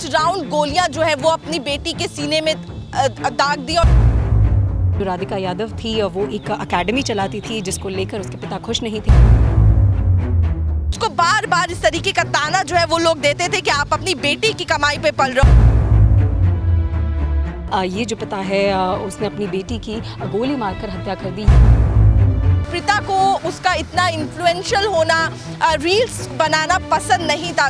5 round गोलियां जो है वो अपनी बेटी के सीने में दाग दी। और जो राधिका यादव थी वो एक अकेडमी चलाती थी जिसको लेकर उसके पिता खुश नहीं थे। उसको बार बार इस तरीके का ताना जो है वो लोग देते थे कि आप अपनी बेटी की कमाई पे पल रहे हो। ये जो पिता है उसने अपनी बेटी की गोली मारकर हत्या कर दी। पिता को उसका इतना इन्फ्लुएंशियल होना, रील्स बनाना पसंद नहीं था।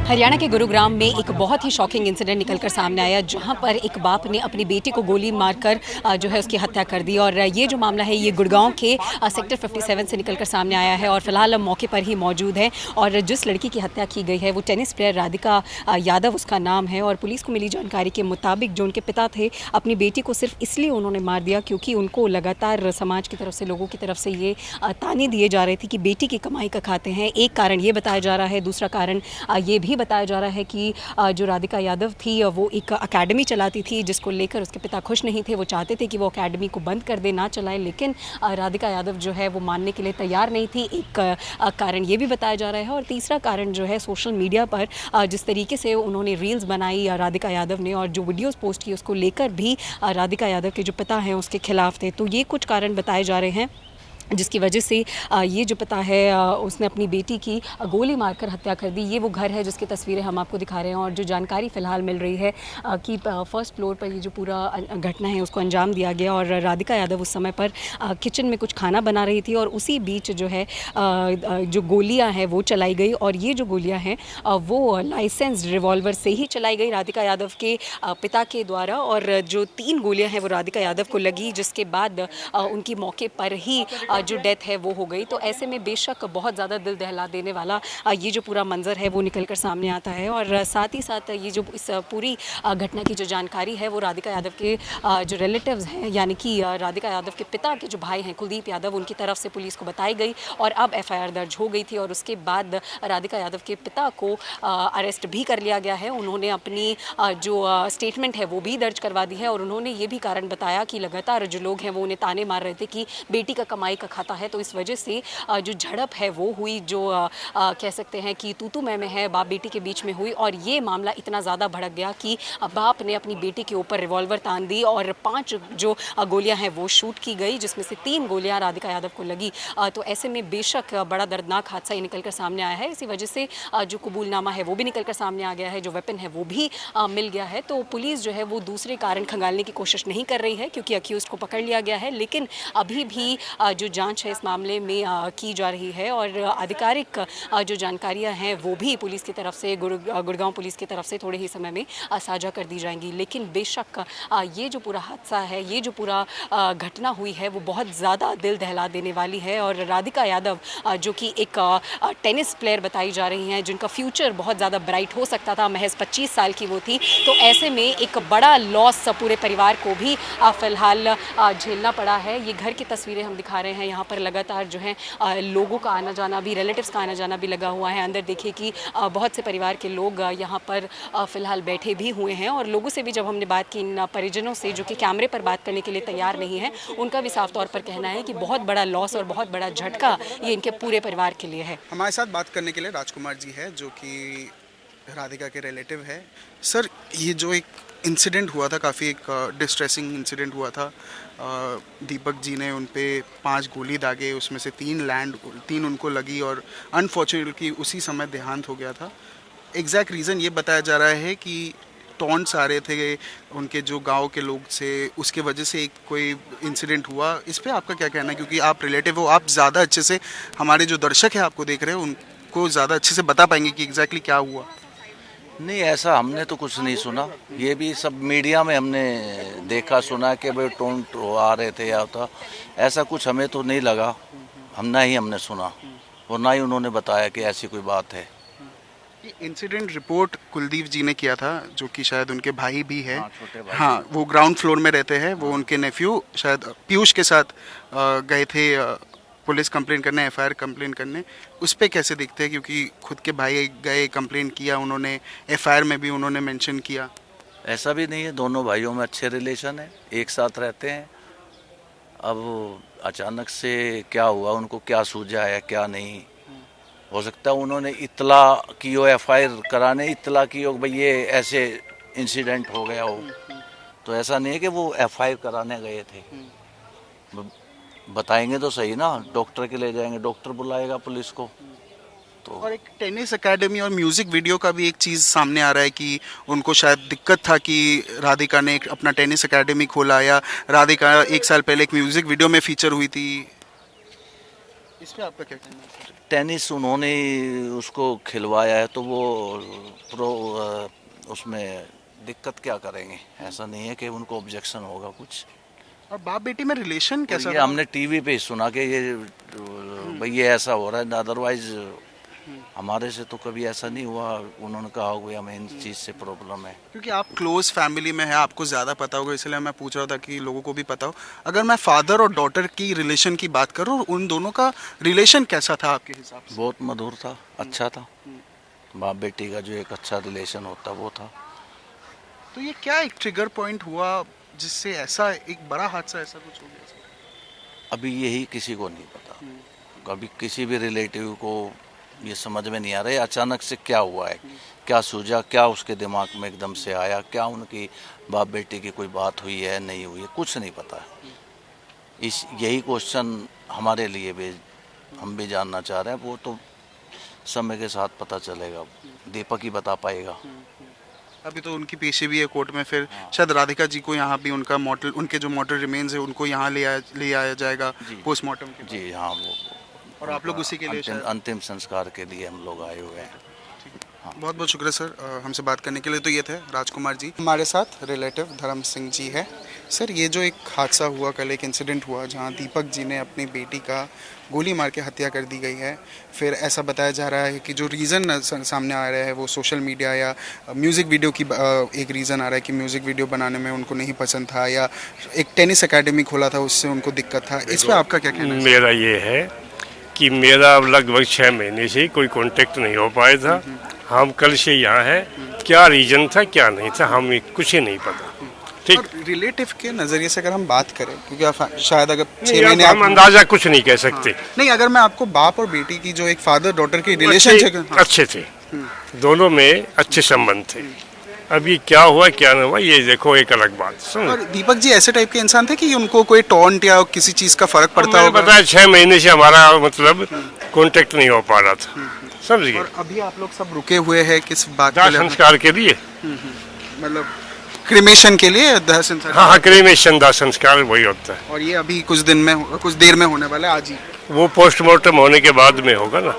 हरियाणा के गुरुग्राम में एक बहुत ही शॉकिंग इंसिडेंट निकलकर सामने आया जहां पर एक बाप ने अपनी बेटी को गोली मारकर जो है उसकी हत्या कर दी। और ये जो मामला है ये गुड़गांव के सेक्टर 57 से निकलकर सामने आया है और फिलहाल हम मौके पर ही मौजूद है। और जिस लड़की की हत्या की गई है वो टेनिस प्लेयर राधिका यादव उसका नाम है। और पुलिस को मिली जानकारी के मुताबिक जो उनके पिता थे अपनी बेटी को सिर्फ इसलिए उन्होंने मार दिया क्योंकि उनको लगातार समाज की तरफ से, लोगों की तरफ से ये ताने दिए जा रहे थे कि बेटी की कमाई का खाते हैं। एक कारण ये बताया जा रहा है, दूसरा कारण ये भी बताया जा रहा है कि जो राधिका यादव थी वो एक अकेडमी चलाती थी जिसको लेकर उसके पिता खुश नहीं थे। वो चाहते थे कि वो अकेडमी को बंद कर दे, ना चलाए, लेकिन राधिका यादव जो है वो मानने के लिए तैयार नहीं थी। एक कारण ये भी बताया जा रहा है। और तीसरा कारण जो है सोशल मीडिया पर जिस तरीके से उन्होंने रील्स बनाई राधिका यादव ने और जो वीडियोस पोस्ट की उसको लेकर भी राधिका यादव के जो पिता हैं उसके खिलाफ थे। तो ये कुछ कारण बताए जा रहे हैं जिसकी वजह से ये जो पिता है उसने अपनी बेटी की गोली मारकर हत्या कर दी। ये वो घर है जिसकी तस्वीरें हम आपको दिखा रहे हैं। और जो जानकारी फ़िलहाल मिल रही है कि फर्स्ट फ्लोर पर ये जो पूरा घटना है उसको अंजाम दिया गया और राधिका यादव उस समय पर किचन में कुछ खाना बना रही थी और उसी बीच जो है जो गोलियां हैं वो चलाई गई। और ये जो गोलियां हैं वो लाइसेंस्ड रिवॉल्वर से ही चलाई गई राधिका यादव के पिता के द्वारा। और जो 3 गोलियां हैं वो राधिका यादव को लगी जिसके बाद उनकी मौके पर ही जो डेथ है वो हो गई। तो ऐसे में बेशक बहुत ज़्यादा दिल दहला देने वाला ये जो पूरा मंजर है वो निकल कर सामने आता है। और साथ ही साथ ये जो इस पूरी घटना की जो जानकारी है वो राधिका यादव के जो रिलेटिव्स हैं यानी कि राधिका यादव के पिता के जो भाई हैं कुलदीप यादव, उनकी तरफ से पुलिस को बताई गई और अब FIR दर्ज हो गई थी। और उसके बाद राधिका यादव के पिता को अरेस्ट भी कर लिया गया है। उन्होंने अपनी जो स्टेटमेंट है वो भी दर्ज करवा दी है और उन्होंने ये भी कारण बताया कि लगातार जो लोग हैं वो उन्हें ताने मार रहे थे कि बेटी का कमाई का खाता है। तो इस वजह से जो झड़प है वो हुई, जो कह सकते हैं कि तू मैं है बाप बेटी के बीच में हुई। और ये मामला इतना ज़्यादा भड़क गया कि बाप ने अपनी बेटी के ऊपर रिवॉल्वर तान दी और 5 जो गोलियां हैं वो शूट की गई जिसमें से 3 गोलियां राधिका यादव को लगी। तो ऐसे में बेशक बड़ा दर्दनाक हादसा ये निकल कर सामने आया है। इसी वजह से जो कबूलनामा है वो भी निकल कर सामने आ गया है, जो वेपन है वो भी मिल गया है। तो पुलिस जो है वो दूसरे कारण खंगालने की कोशिश नहीं कर रही है क्योंकि अक्यूज़ को पकड़ लिया गया है, लेकिन अभी भी जो जांच है इस मामले में की जा रही है। और आधिकारिक जो जानकारियां हैं वो भी पुलिस की तरफ से, गुड़गांव पुलिस की तरफ से थोड़े ही समय में साझा कर दी जाएंगी। लेकिन बेशक ये जो पूरा हादसा है, ये जो पूरा घटना हुई है वो बहुत ज़्यादा दिल दहला देने वाली है। और राधिका यादव जो कि एक टेनिस प्लेयर बताई जा रही हैं जिनका फ्यूचर बहुत ज़्यादा ब्राइट हो सकता था, महज 25 साल की वो थी। तो ऐसे में एक बड़ा लॉस पूरे परिवार को भी फ़िलहाल झेलना पड़ा है। ये घर की तस्वीरें हम दिखा रहे हैं, यहाँ पर लगातार जो है लोगों का आना जाना भी, रिलेटिव्स का आना जाना भी लगा हुआ है। अंदर देखिए कि बहुत से परिवार के लोग यहाँ पर फ़िलहाल बैठे भी हुए हैं। और लोगों से भी जब हमने बात की, इन परिजनों से जो कि कैमरे पर बात करने के लिए तैयार नहीं है, उनका भी साफ तौर पर कहना है कि बहुत बड़ा लॉस और बहुत बड़ा झटका ये इनके पूरे परिवार के लिए है। हमारे साथ बात करने के लिए राजकुमार जी है जो कि राधिका के रिलेटिव है। सर, ये जो एक इंसिडेंट हुआ था, काफ़ी एक डिस्ट्रेसिंग इंसिडेंट हुआ था। दीपक जी ने उन पे 5 गोली दागे, उसमें से 3 उनको लगी और अनफॉर्चुनेटली उसी समय देहांत हो गया था। एग्जैक्ट रीज़न ये बताया जा रहा है कि टॉन्ट्स आ रहे थे उनके जो गांव के लोग से, उसके वजह से एक कोई इंसिडेंट हुआ। इस पे आपका क्या कहना है, क्योंकि आप रिलेटिव हो, आप ज़्यादा अच्छे से, हमारे जो दर्शक हैं आपको देख रहे हैं उनको ज़्यादा अच्छे से बता पाएंगे कि एग्जैक्टली क्या हुआ। नहीं, ऐसा हमने तो कुछ नहीं सुना। ये भी सब मीडिया में हमने देखा सुना कि भाई टोंट आ रहे थे या था, ऐसा कुछ हमें तो नहीं लगा। हमने सुना और ना ही उन्होंने बताया कि ऐसी कोई बात है। इंसिडेंट रिपोर्ट कुलदीप जी ने किया था जो कि शायद उनके भाई भी है। हाँ, छोटे भाई। हाँ, वो ग्राउंड फ्लोर में रहते हैं। वो उनके नेफ्यू शायद पीयूष के साथ गए थे पुलिस कंप्लेन करने, FIR कंप्लेन करने। उस पर कैसे दिखते हैं, क्योंकि खुद के भाई गए, कंप्लेन किया उन्होंने, FIR में भी उन्होंने मेंशन किया। ऐसा भी नहीं है, दोनों भाइयों में अच्छे रिलेशन है, एक साथ रहते हैं। अब अचानक से क्या हुआ, उनको क्या सूझा है क्या नहीं, हो सकता है उन्होंने इत्तला की हो, FIR कराने इत्तला की हो भाई ये ऐसे इंसिडेंट हो गया हो। तो ऐसा नहीं है कि वो FIR कराने गए थे। बताएंगे तो सही ना, डॉक्टर के ले जाएंगे, डॉक्टर बुलाएगा पुलिस को। तो और एक टेनिस एकेडमी और म्यूजिक वीडियो का भी एक चीज़ सामने आ रहा है कि उनको शायद दिक्कत था कि राधिका ने एक अपना टेनिस एकेडमी खोला, या राधिका 1 साल पहले एक म्यूजिक वीडियो में फीचर हुई थी। इस पे आपका क्या कहना है? टेनिस उन्होंने उसको खिलवाया है तो वो प्रो उसमें दिक्कत क्या करेंगे? ऐसा नहीं है कि उनको ऑब्जेक्शन होगा कुछ। और बाप बेटी में रिलेशन कैसा ये था? हमने टीवी पे ही सुना कि ये भाई ये ऐसा हो रहा है, अदरवाइज हमारे से तो कभी ऐसा नहीं हुआ। उन्होंने कहा होगा हमें इन चीज़ से प्रॉब्लम है। क्योंकि आप क्लोज फैमिली में है, आपको ज़्यादा पता होगा, इसलिए मैं पूछ रहा था कि लोगों को भी पता हो। अगर मैं फादर और डॉटर की रिलेशन की बात करूँ, उन दोनों का रिलेशन कैसा था आपके हिसाब से? बहुत मधुर था, अच्छा था। बाप बेटी का जो एक अच्छा रिलेशन होता वो था। तो ये क्या एक ट्रिगर पॉइंट हुआ जिससे ऐसा एक बड़ा हादसा ऐसा कुछ हो गया? अभी यही किसी को नहीं पता। कभी किसी भी रिलेटिव को ये समझ में नहीं आ रहा है अचानक से क्या हुआ है, क्या सूझा, क्या उसके दिमाग में एकदम से आया, क्या उनकी बाप बेटी की कोई बात हुई है नहीं हुई है, कुछ नहीं पता। यही क्वेश्चन हमारे लिए भी, हम भी जानना चाह रहे हैं। वो तो समय के साथ पता चलेगा, दीपक ही बता पाएगा। अभी तो उनकी पेशी भी है कोर्ट में, फिर शायद राधिका जी को यहाँ भी उनका मॉडल, उनके जो मॉडल रिमेन्स है उनको यहाँ ले आया जाएगा पोस्टमार्टम के बाद। जी हाँ, वो और आप लोग उसी के लिए अंतिम संस्कार के लिए हम लोग आए हुए हैं। बहुत बहुत शुक्रिया सर हमसे बात करने के लिए। तो ये थे राजकुमार जी, हमारे साथ रिलेटिव धर्म सिंह जी है। सर ये जो एक हादसा हुआ कल, एक इंसिडेंट हुआ जहाँ दीपक जी ने अपनी बेटी का गोली मार के हत्या कर दी गई है, फिर ऐसा बताया जा रहा है कि जो रीज़न सामने आ रहा है वो सोशल मीडिया या म्यूज़िक वीडियो की एक रीज़न आ रहा है कि म्यूज़िक वीडियो बनाने में उनको नहीं पसंद था, या एक टेनिस एकेडमी खोला था उससे उनको दिक्कत था। इस पर आपका क्या कहना है? मेरा ये है कि मेरा लगभग 6 महीने से कोई कांटेक्ट नहीं हो पाया था। हम कल से यहाँ हैं, क्या रीजन था क्या नहीं था हमें कुछ ही नहीं पता। ठीक, रिलेटिव के नज़रिए से अगर हम बात करें, क्योंकि आप शायद अगर 6 महीने हम अंदाजा कुछ नहीं कह सकते। नहीं, अगर मैं आपको बाप और बेटी की जो एक फादर डॉटर की रिलेशन अच्छे थे, दोनों में अच्छे संबंध थे। अभी क्या हुआ क्या नहीं हुआ ये देखो एक अलग बात। और दीपक जी ऐसे टाइप के इंसान थे कि उनको कोई टॉन्ट या किसी चीज का फर्क पड़ता होगा? पता है 6 महीने से हमारा मतलब कांटेक्ट नहीं हो पा रहा था, समझिए। और अभी आप लोग सब रुके हुए हैं किस बात दाह संस्कार के लिए? मतलब क्रिमेशन के लिए दाह संस्कार? हाँ, क्रिमेशन दाह संस्कार वही होता है। और ये अभी कुछ देर में होने वाला है, आज ही? वो पोस्टमार्टम होने के बाद में होगा ना,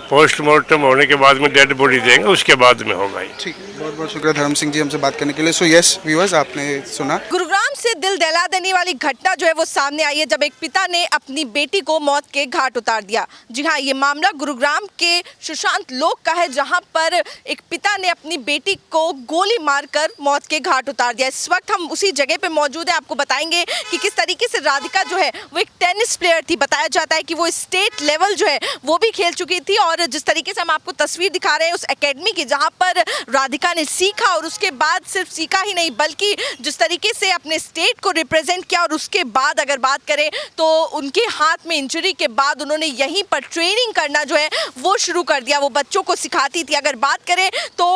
पोस्टमार्टम होने के बाद में डेड बॉडी देंगे, उसके बाद में होगा ये। ठीक, बहुत बहुत शुक्रिया धर्म सिंह जी हमसे बात करने के लिए। सो यस व्यूअर्स, आपने सुना गुरुग्राम से दिल दहला देने वाली घटना जो है वो सामने आई है, जब एक पिता ने अपनी बेटी को मौत के घाट उतार दिया। जी हाँ, ये मामला गुरुग्राम के सुशांत लोक का है, जहां पर एक पिता ने अपनी बेटी को गोली मारकर मौत के घाट उतार दिया। इस वक्त हम उसी जगह पे मौजूद है, आपको बताएंगे कि किस तरीके से राधिका जो है वो एक टेनिस प्लेयर थी। बताया जाता है कि वो स्टेट लेवल जो है वो भी खेल चुकी थी, और जिस तरीके से हम आपको तस्वीर दिखा रहे हैं उस एकेडमी की, जहां पर राधिका ने सीखा, और उसके बाद सिर्फ सीखा ही नहीं बल्कि जिस तरीके से अपने स्टेट को रिप्रेजेंट किया। और उसके बाद अगर बात करें तो उनके हाथ में इंजरी के बाद उन्होंने यहीं पर ट्रेनिंग करना जो है वो शुरू कर दिया, वो बच्चों को सिखाती थी। अगर बात करें तो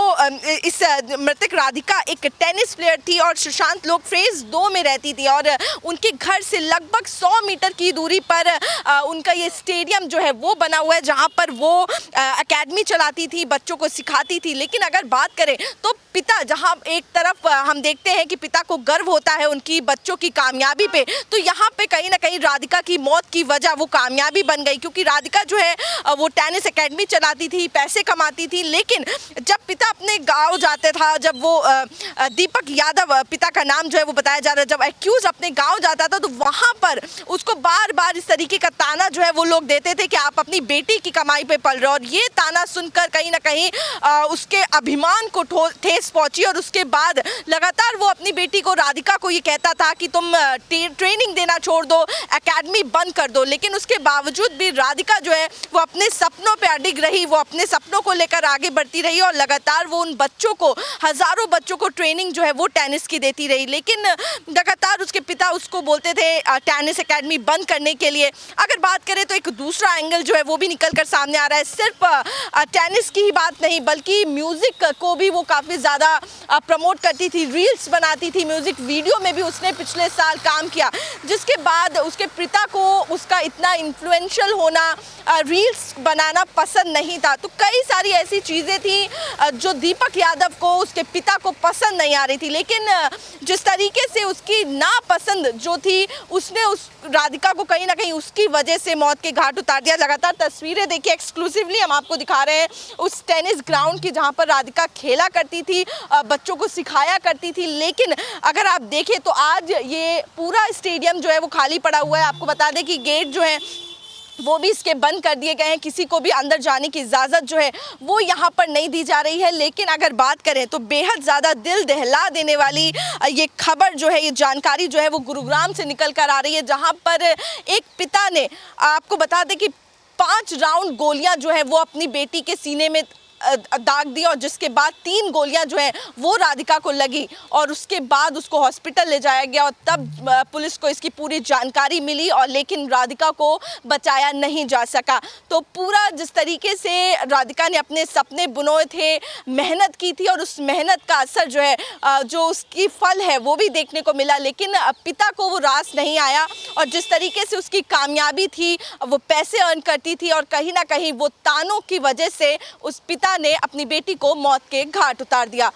इस मृतक राधिका एक टेनिस प्लेयर थी और सुशांत लोक फेज 2 में रहती थी, और उनके घर से लगभग 100 मीटर की दूरी पर उनका ये स्टेडियम जो है वो बना हुआ है, जहां पर वो एकेडमी चलाती थी, बच्चों को सिखाती थी। लेकिन अगर बात करें तो पिता, जहां एक तरफ हम देखते हैं कि पिता को गर्व होता है उनकी बच्चों की कामयाबी पे, तो यहाँ पे कहीं ना कहीं राधिका की मौत की वजह वो कामयाबी बन गई, क्योंकि राधिका जो है वो टेनिस एकेडमी चलाती थी, पैसे कमाती थी। लेकिन जब पिता अपने गांव जाते था, जब वो दीपक यादव पिता का नाम जो है वो बताया जा रहा है, जब एक्यूज अपने गाँव जाता था तो वहाँ पर उसको बार बार इस तरीके का ताना जो है वो लोग देते थे कि आप अपनी बेटी की कमाई पे पल रहे हो। और ये ताना सुनकर कहीं ना कहीं उसके अभिमान को ठेस पहुंची, और उसके बाद लगातार वो अपनी बेटी को, राधिका को ये कहता था कि तुम ट्रेनिंग देना छोड़ दो, एकेडमी बंद कर दो। लेकिन उसके बावजूद भी राधिका जो है वो अपने सपनों पे अडिग रही, वो अपने सपनों को लेकर आगे बढ़ती रही, और लगातार वो उन बच्चों को, हज़ारों बच्चों को ट्रेनिंग जो है वो टेनिस की देती रही, लेकिन लगातार उसके पिता उसको बोलते थे टेनिस एकेडमी बंद करने के लिए। अगर बात करें तो एक दूसरा एंगल जो है वो भी निकल कर सामने आ रहा है। सिर्फ टेनिस की ही बात नहीं बल्कि म्यूज़िक को भी वो काफ़ी ज़्यादा प्रमोट करती थी, रील्स बनाती थी, म्यूज़िक वीडियो में भी उसने पिछले साल काम किया, जिसके बाद उसके पिता को उसका इतना इन्फ्लुएंशियल होना, रील्स बनाना पसंद नहीं था। तो कई सारी ऐसी चीज़ें थी जो दीपक यादव को, उसके पिता को पसंद नहीं आ रही थी, लेकिन जिस तरीके से उसकी नापसंद जो थी उसने उस राधिका को कहीं ना कहीं उसकी वजह से मौत के घाट उतार दिया। लगातार तस्वीरें देखिए, एक्सक्लूसिवली हम आपको दिखा रहे हैं उस टेनिस ग्राउंड की जहां पर राधिका खेला करती थी, बच्चों को सिखाया करती थी। लेकिन अगर आप देखें तो आज ये पूरा स्टेडियम जो है वो खाली पड़ा हुआ है। आपको बता दें कि गेट जो है वो भी इसके बंद कर दिए गए हैं, किसी को भी अंदर जाने की इजाज़त जो है वो यहाँ पर नहीं दी जा रही है। लेकिन अगर बात करें तो बेहद ज़्यादा दिल दहला देने वाली ये खबर जो है, ये जानकारी जो है वो गुरुग्राम से निकल कर आ रही है, जहाँ पर एक पिता ने, आपको बता दें कि 5 राउंड गोलियां जो है वो अपनी बेटी के सीने में दाग दी, और जिसके बाद 3 गोलियां जो है वो राधिका को लगी और उसके बाद उसको हॉस्पिटल ले जाया गया और तब पुलिस को इसकी पूरी जानकारी मिली, और लेकिन राधिका को बचाया नहीं जा सका। तो पूरा जिस तरीके से राधिका ने अपने सपने बुनोए थे, मेहनत की थी, और उस मेहनत का असर जो है, जो उसकी फल है वो भी देखने को मिला, लेकिन पिता को वो रास नहीं आया। और जिस तरीके से उसकी कामयाबी थी, वो पैसे अर्न करती थी, और कहीं ना कहीं वो तानों की वजह से उस पिता ने अपनी बेटी को मौत के घाट उतार दिया।